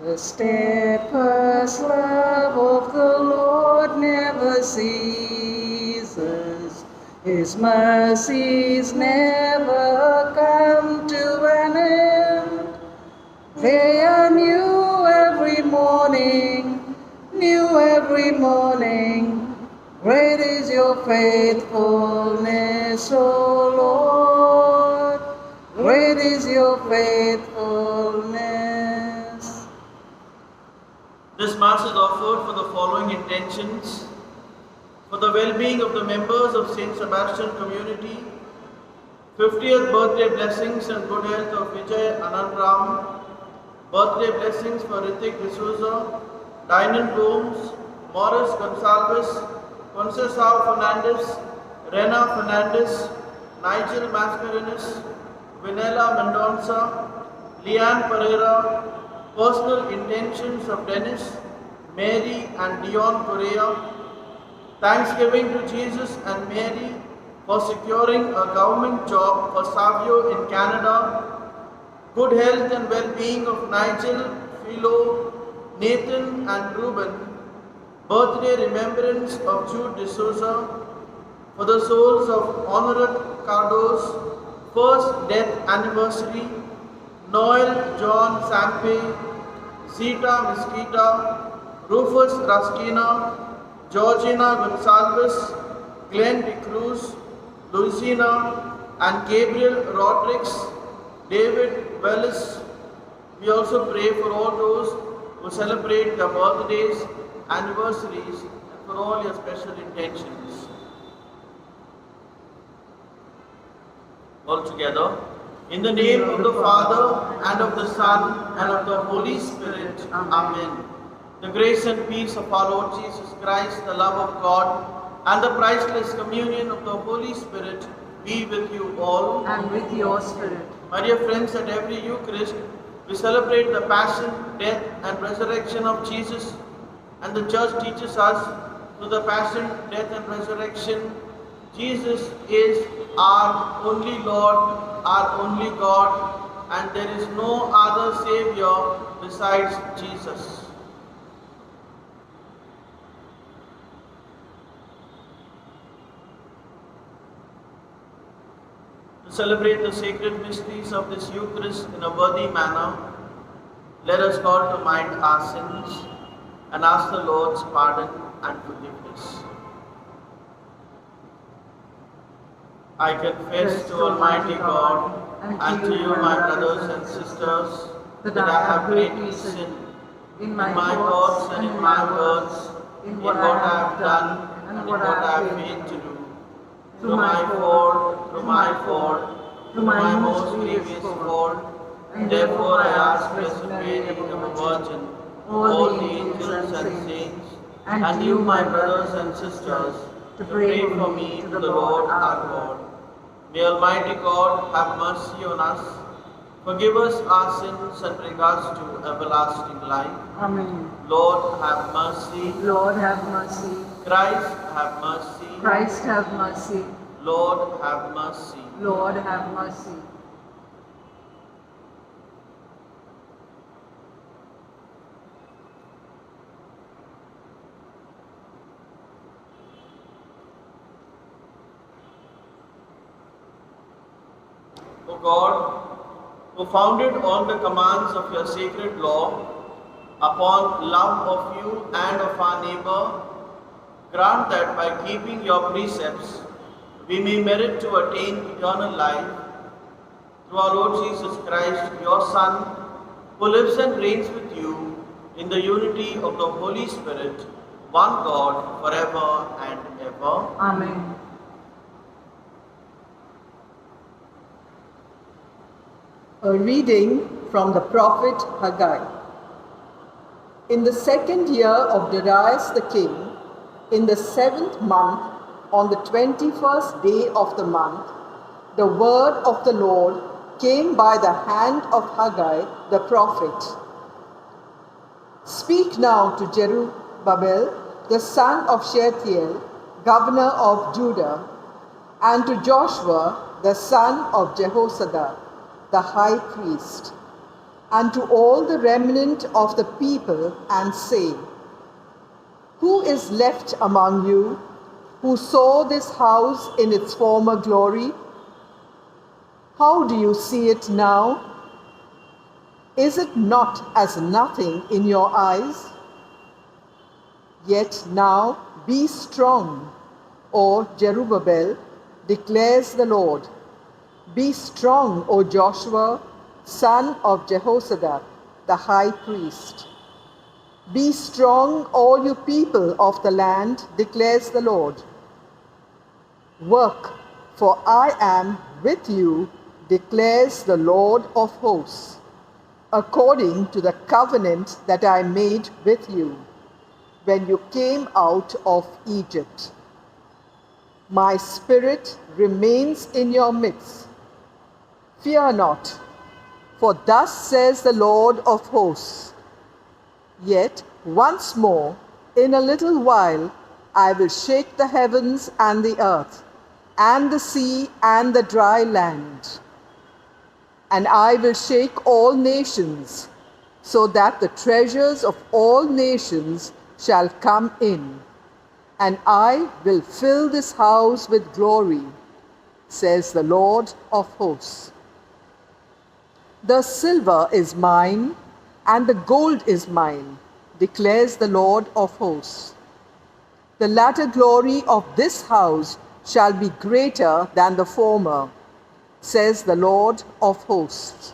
The steadfast love of the Lord never ceases. His mercies never come to an end. They are new every morning, new every morning. Great is your faithfulness, O Lord. Great is your faithfulness. This Mass is offered for the following intentions: for the well-being of the members of St. Sebastian community, 50th birthday blessings and good health of Vijay Anandram, birthday blessings for Ritik D'Souza, Dinan Gomes, Morris Gonsalves, Concesao Fernandez, Rena Fernandez, Nigel Mascarenas, Vinella Mendonça, Leanne Pereira, personal intentions of Dennis, Mary and Dion Correa, thanksgiving to Jesus and Mary for securing a government job for Savio in Canada, good health and well-being of Nigel, Philo, Nathan and Ruben, birthday remembrance of Jude D'Souza, for the souls of Honorat Cardo's first death anniversary, Noel John Sampe, Zita Mesquita, Rufus Rasquina, Georgina Gonsalves, Glenn De Cruz, Luisina and Gabriel Rodriguez, David Wellis. We also pray for all those who celebrate their birthdays, anniversaries, and for all your special intentions. All together, in the name of the Father, and of the Son, and of the Holy Spirit. Amen. The grace and peace of our Lord Jesus Christ, the love of God, and the priceless communion of the Holy Spirit be with you all. And with your spirit. My dear friends, at every Eucharist, we celebrate the passion, death, and resurrection of Jesus. And the Church teaches us through the passion, death, and resurrection, Jesus is our only Lord, our only God, and there is no other Savior besides Jesus. To celebrate the sacred mysteries of this Eucharist in a worthy manner, let us call to mind our sins and ask the Lord's pardon and forgiveness. I confess to Almighty God and to you, my brothers and sisters, that I have greatly sinned in my thoughts and in my words, in what I have done and what I have failed to do. Through my fault, through my most grievous fault, and therefore I ask Blessed Mary, ever Virgin, all the angels and saints, and you, my brothers and sisters, to pray for me to the Lord our God. May Almighty God have mercy on us, forgive us our sins, and bring us to everlasting life. Amen. Lord, have mercy. Lord, have mercy. Christ, have mercy. Christ, have mercy. Lord, have mercy. Lord, have mercy. O God, who founded all the commands of your sacred law upon love of you and of our neighbor, grant that by keeping your precepts, we may merit to attain eternal life through our Lord Jesus Christ, your Son, who lives and reigns with you in the unity of the Holy Spirit, one God, forever and ever. Amen. A reading from the prophet Haggai. In the 2nd year of Darius the king, in the 7th month, on the 21st day of the month, the word of the Lord came by the hand of Haggai the prophet. Speak now to Zerubbabel, the son of Shealtiel, governor of Judah, and to Joshua, the son of Jehozadak, the high priest. and to all the remnant of the people, and say, Who is left among you who saw this house in its former glory? How do you see it now? Is it not as nothing in your eyes? Yet now be strong, O Zerubbabel, declares the Lord. Be strong, O Joshua, son of Jehozadak, the high priest. Be strong, all you people of the land, declares the Lord. Work, for I am with you, declares the Lord of hosts, according to the covenant that I made with you when you came out of Egypt. My spirit remains in your midst. Fear not, for thus says the Lord of hosts, Yet once more, in a little while, I will shake the heavens and the earth, and the sea and the dry land. And I will shake all nations, so that the treasures of all nations shall come in. And I will fill this house with glory, says the Lord of hosts. The silver is mine, and the gold is mine, declares the Lord of hosts. The latter glory of this house shall be greater than the former, says the Lord of hosts.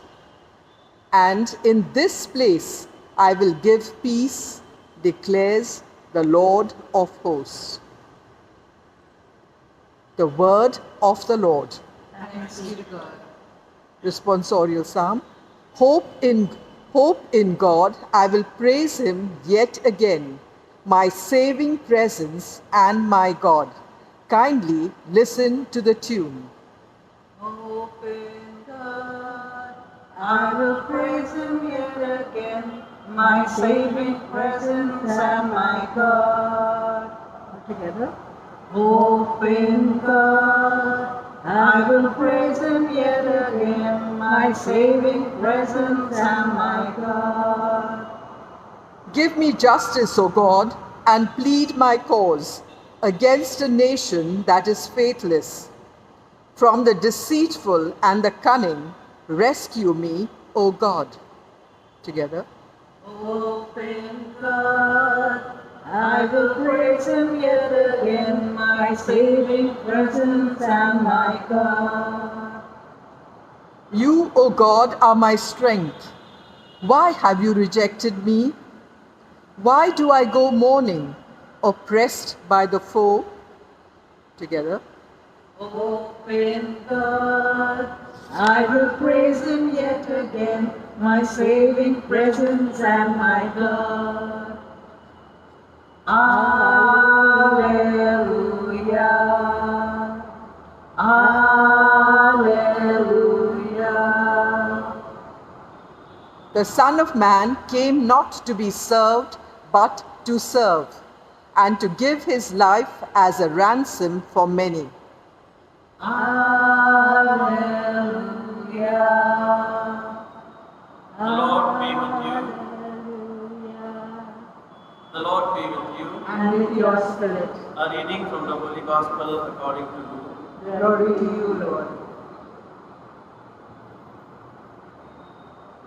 And in this place I will give peace, declares the Lord of hosts. The word of the Lord. Thanks be to God. Responsorial Psalm. Hope in God, I will praise him yet again, my saving presence and my God. Kindly listen to the tune. Hope in God, I will praise him yet again, my saving presence and my God. Together. Hope in God, I will praise him yet again, my saving presence and my God. Give me justice, O God, and plead my cause against a nation that is faithless. From the deceitful and the cunning, rescue me, O God. Together. Hope in God, I will praise him yet again, my saving presence and my God. You, O God, are my strength. Why have you rejected me? Why do I go mourning, oppressed by the foe? Together. Hope in God, I will praise him yet again, my saving presence and my God. Alleluia, Alleluia. The Son of Man came not to be served, but to serve, and to give his life as a ransom for many. Alleluia. The Lord be with you. The Lord be with you. And with your spirit. A reading from the Holy Gospel according to Luke. Glory to you, Lord.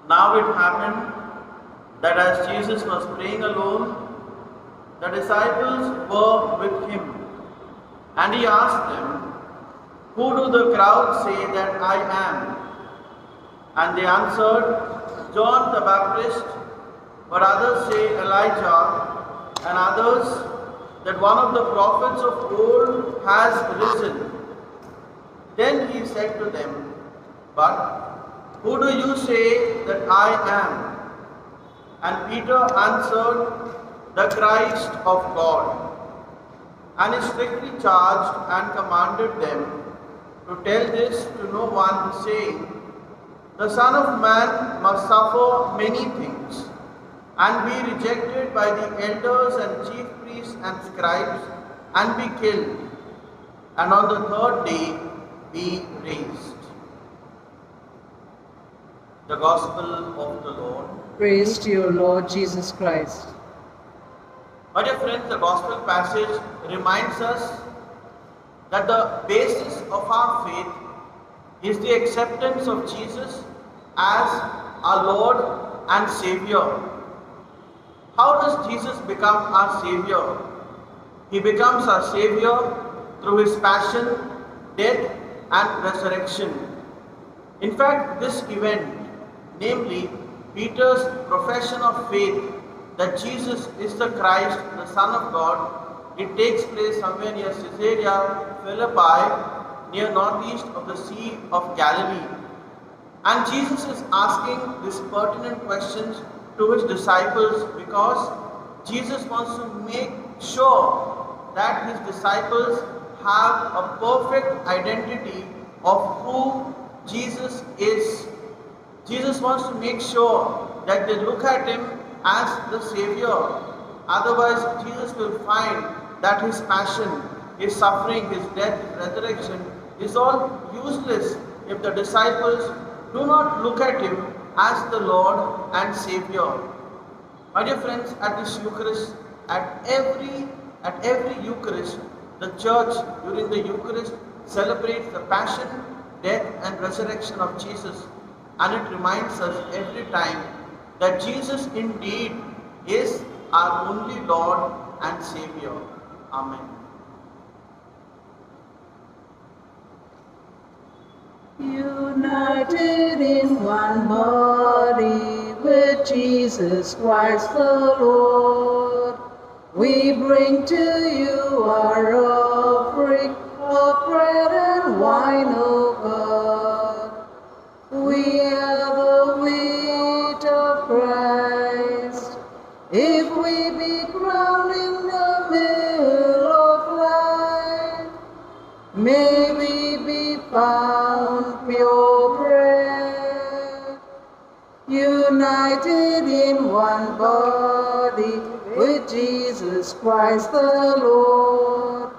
Now it happened that as Jesus was praying alone, the disciples were with him. And he asked them, Who do the crowd say that I am? And they answered, John the Baptist, but others say Elijah, and others that one of the prophets of old has risen. Then he said to them, But who do you say that I am? And Peter answered, The Christ of God. And he strictly charged and commanded them to tell this to no one, saying, The Son of Man must suffer many things, and be rejected by the elders and chief priests and scribes, and be killed, and on the 3rd day be raised. The Gospel of the Lord. Praise to you, Lord Jesus Christ. My dear friends, the Gospel passage reminds us that the basis of our faith is the acceptance of Jesus as our Lord and Savior. How does Jesus become our Savior? He becomes our Savior through His passion, death and resurrection. In fact, this event, namely Peter's profession of faith that Jesus is the Christ, the Son of God, it takes place somewhere near Caesarea Philippi, near northeast of the Sea of Galilee. And Jesus is asking these pertinent questions to His disciples because Jesus wants to make sure that His disciples have a perfect identity of who Jesus is. Jesus wants to make sure that they look at Him as the Savior. Otherwise, Jesus will find that His passion, His suffering, His death, resurrection is all useless if the disciples do not look at Him as the Lord and Savior. My dear friends, at this Eucharist, at every Eucharist, the Church during the Eucharist celebrates the passion, death and resurrection of Jesus. And it reminds us every time that Jesus indeed is our only Lord and Savior. Amen. United in one body with Jesus Christ the Lord, we bring to you our offering of bread and wine, O God. We are the wheat of Christ, if we be crowned in the middle of life, may we be found pure bread, united in one body with Jesus Christ the Lord.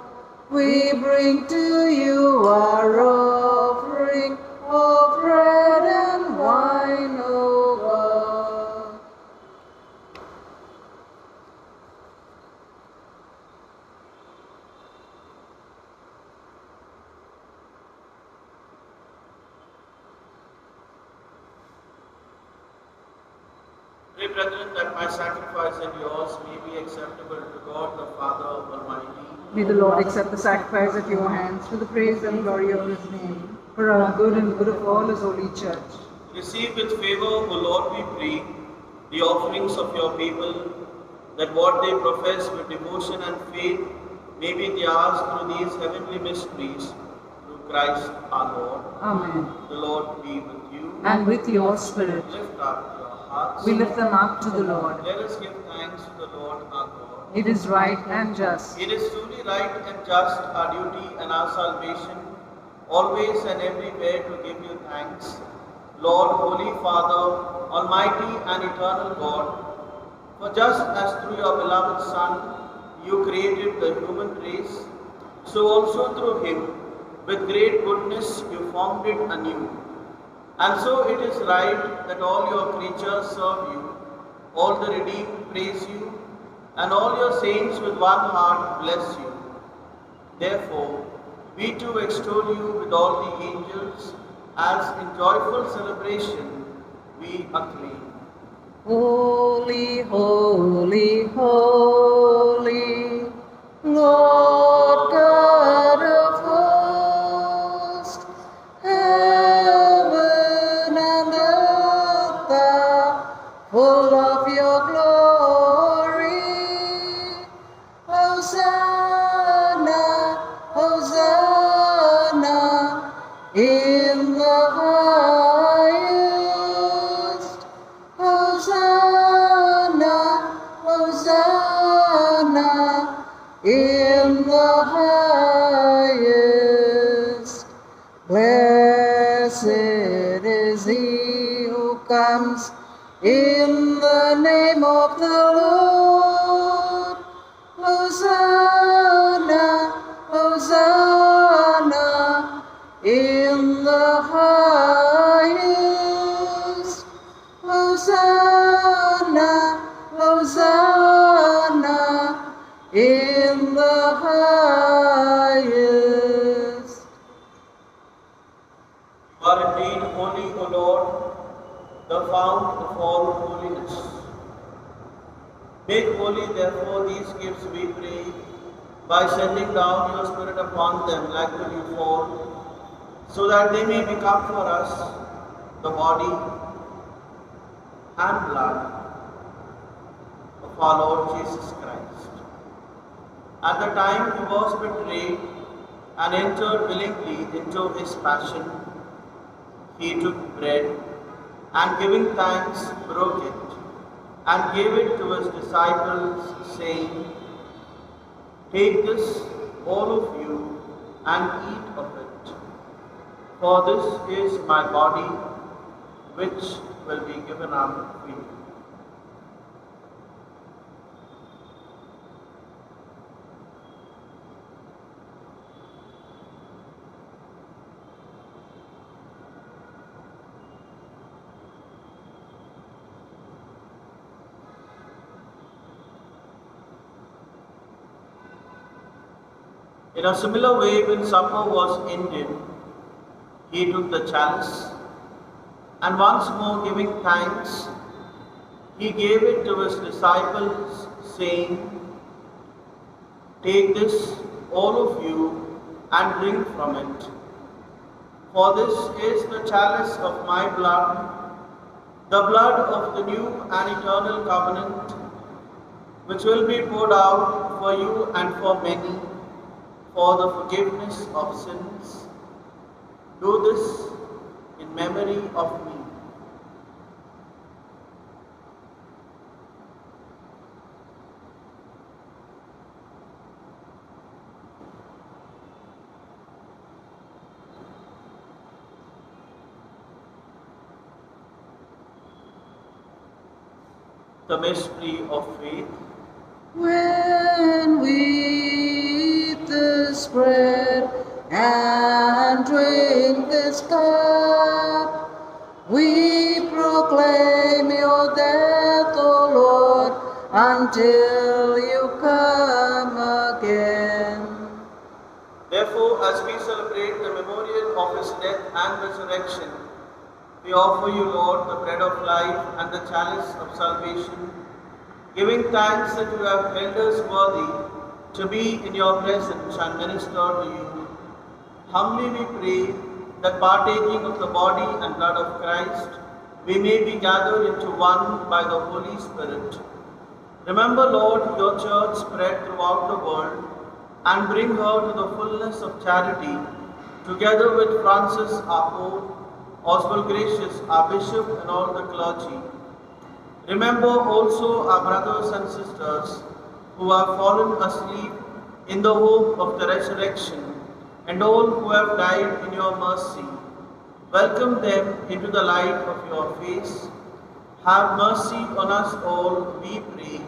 We bring to you our offering of bread and wine, O God. Pray, brethren, that my sacrifice and yours may be acceptable to God the Father Almighty. May the Lord accept the sacrifice at your hands for the praise and glory of His name, for our good and good of all His holy church. Receive with favor, O Lord, we pray, the offerings of your people, that what they profess with devotion and faith may be theirs through these heavenly mysteries, through Christ our Lord. Amen. The Lord be with you. And with your spirit, Lift up your hearts. we lift them up to the Lord. Let us give thanks to the Lord our God. It is right and just. It is truly right and just, our duty and our salvation, always and everywhere to give you thanks, Lord, Holy Father, Almighty and eternal God, for just as through your beloved Son you created the human race, so also through Him, with great goodness, you formed it anew. And so it is right that all your creatures serve you, all the redeemed praise you, and all your saints with one heart bless you. Therefore, we too extol you with all the angels, as in joyful celebration we acclaim. Holy, holy, holy, Lord God of hosts, heaven and earth are full of your glory. Hosanna, Hosanna, in the highest. Hosanna, Hosanna, in the highest. Blessed is he who comes in the name of the Lord. Hosanna, Hosanna, in the highest. holy, O Lord, the fount of all holiness. Make holy, therefore, these gifts, we pray, by sending down your Spirit upon them like the dew fall, so that they may become for us the body and blood of our Lord Jesus Christ. At the time he was betrayed and entered willingly into his passion, he took bread and giving thanks broke it and gave it to his disciples, saying, "Take this, all of you, and eat of it, for this is my body, which will be given up for you." In a similar way, when supper was ended, he took the chalice, and once more giving thanks, he gave it to his disciples, saying, "Take this, all of you, and drink from it. For this is the chalice of my blood, the blood of the new and eternal covenant, which will be poured out for you and for many, for the forgiveness of sins. Do this in memory of me." The mystery of faith. When we eat this bread and drink this cup, we proclaim your death, O Lord, until you come again. Therefore, as we celebrate the memorial of his death and resurrection, we offer you, Lord, the bread of life and the chalice of salvation, giving thanks that you have held us worthy to be in your presence and minister to you. Humbly we pray that, partaking of the body and blood of Christ, we may be gathered into one by the Holy Spirit. Remember, Lord, your church spread throughout the world, and bring her to the fullness of charity, together with Francis our Pope, Oswald Gracious our Bishop, and all the clergy. Remember also our brothers and sisters who have fallen asleep in the hope of the resurrection, and all who have died in your mercy. Welcome them into the light of your face. Have mercy on us all, we pray,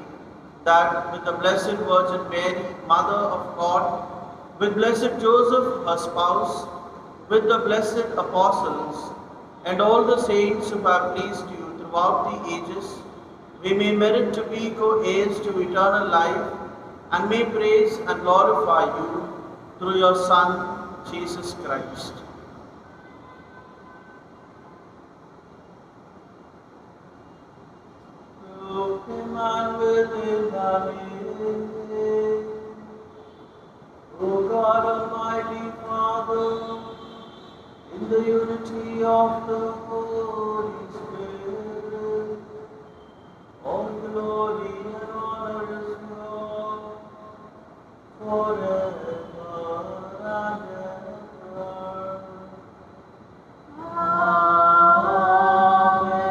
that with the Blessed Virgin Mary, Mother of God, with Blessed Joseph, her spouse, with the blessed apostles, and all the saints who have pleased you throughout the ages, we may merit to be co-heirs to eternal life, and may praise and glorify you through your Son, Jesus Christ. Through him and with him O God, Almighty Father, in the unity of the Holy Spirit, all glory and honor is yours forever and ever. Amen.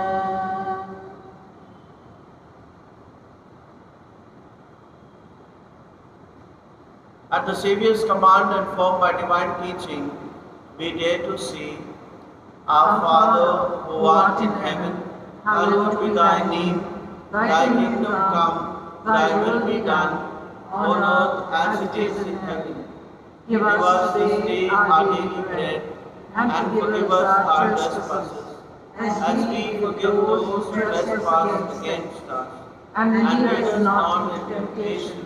At the Saviour's command and formed by divine teaching, we dare to say, Our Father, who art in heaven, hallowed be thy name. Thy kingdom come, thy will be done, on earth as it is in heaven. Give us this day our daily bread, and forgive us our trespasses, as we forgive those who trespass against us. And lead us not into temptation,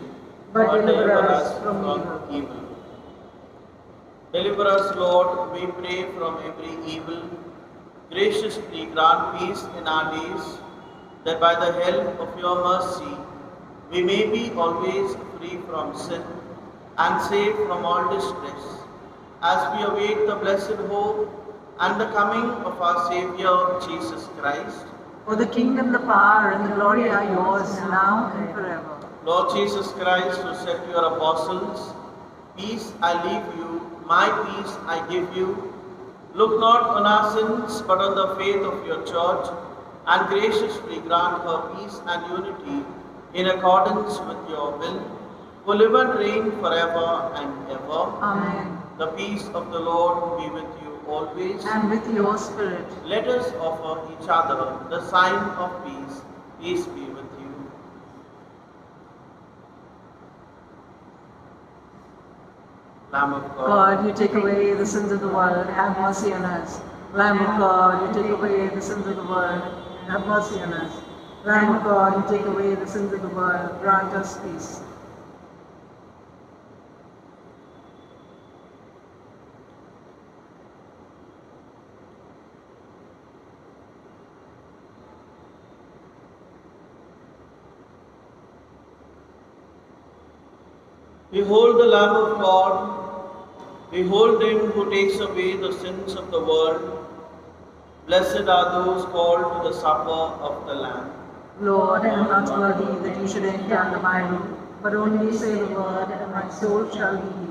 but deliver us from evil. Deliver us, Lord, we pray, from every evil. Graciously grant peace in our days, that by the help of your mercy we may be always free from sin and safe from all distress, as we await the blessed hope and the coming of our Saviour Jesus Christ. For the kingdom, the power, and the glory are yours now and forever. Lord Jesus Christ, who said to your apostles, "Peace I leave you, my peace I give you," look not on our sins, but on the faith of your church, and graciously grant her peace and unity in accordance with your will, who live and reign forever and ever. Amen. The peace of the Lord be with you always. And with your spirit. Let us offer each other the sign of peace. Peace be with you. Lamb of God, you take away the sins of the world, have mercy on us. Lamb of God, you take away the sins of the world, have mercy on us. Lamb of God, you take away the sins of the world, grant us peace. Behold the Lamb of God. Behold him who takes away the sins of the world. Blessed are those called to the supper of the Lamb. Lord, I am not worthy that you should enter under my roof, but only say the word, and my soul shall be healed.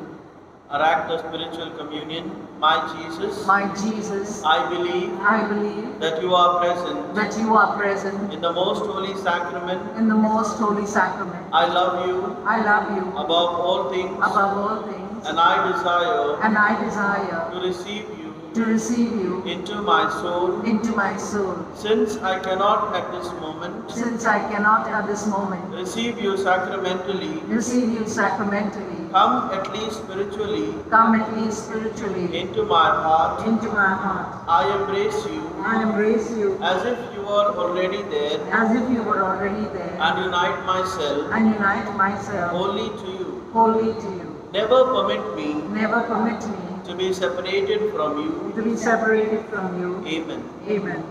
Our act of spiritual communion. My Jesus, My Jesus, I believe I believe that you are present that you are present in the most holy sacrament. in the most holy sacrament. I love you I love you above all things, above all things, and I desire and I desire to receive you to receive you into my soul. into my soul. Since I cannot at this moment Since I cannot at this moment receive you sacramentally, receive you sacramentally, come at least spiritually come at least spiritually into my heart. into my heart. I embrace you I embrace you as if you are already there, as if you were already there, and unite myself and unite myself wholly to you. wholly to you. Never permit me Never permit me to be separated from you. to be separated from you. Amen. Amen.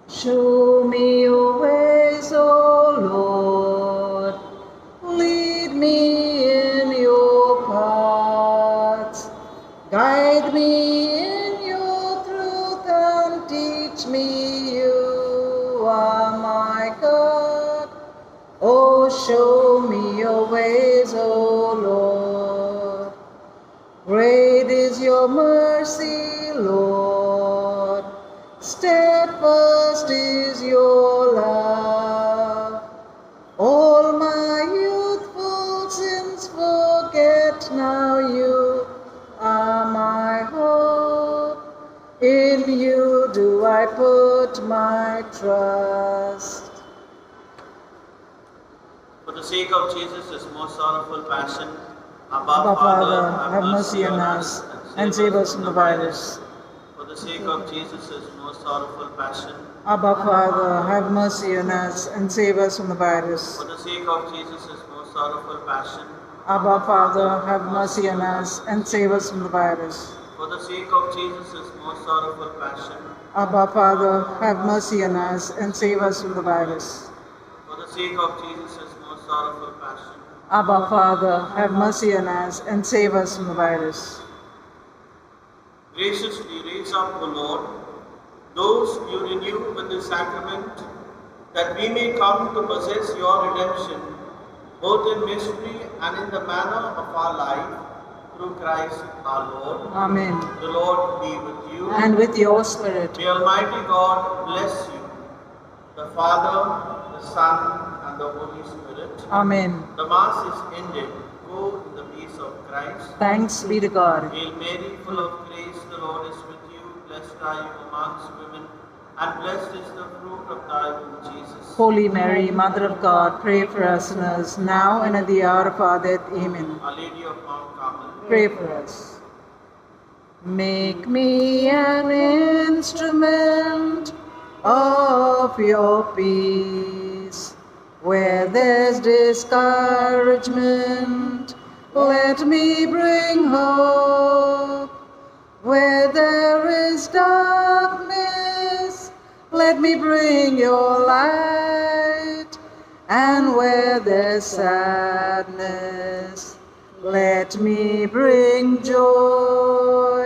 Show me your ways, O Lord. Lead me in your paths. Guide me in your truth and teach me you are my God. Oh, show me your ways, O Lord. Great is your mercy, Lord. Steadfast is your love. All my youthful sins forget, now you are my hope. In you do I put my trust. For the sake of Jesus' most sorrowful passion, Abba Father, have mercy on us and save us from the virus. For the sake of Jesus' most sorrowful passion, Abba Father, have mercy on us and save us from the virus. for the sake of Jesus' most sorrowful passion, Abba Father, have mercy on us and save us from the virus. for the sake of Jesus' most sorrowful passion, Abba Father, have mercy on us and save us from the virus. for the sake of Jesus' most sorrowful passion, Abba Father, have mercy on us and save us from the virus. graciously raise up, O Lord, those you renew with the sacrament, that we may come to possess your redemption, both in mystery and in the manner of our life, through Christ our Lord. Amen. The Lord be with you. And with your spirit. May Almighty God bless you, the Father, the Son, and the Holy Spirit. Amen. The Mass is ended. Go in the peace of Christ. Thanks be to God. Hail Mary, full of grace, the Lord is with you. Blessed are you amongst women, and blessed is the fruit of thy womb, Jesus. Holy Mary, Mother of God, pray for us sinners, now and at the hour of our death. Amen. Our Lady of Mount Carmel, Pray for us. Make me an instrument of your peace. Where there's discouragement, Let me bring hope. Where there is darkness, let me bring your light. And where there's sadness, let me bring joy.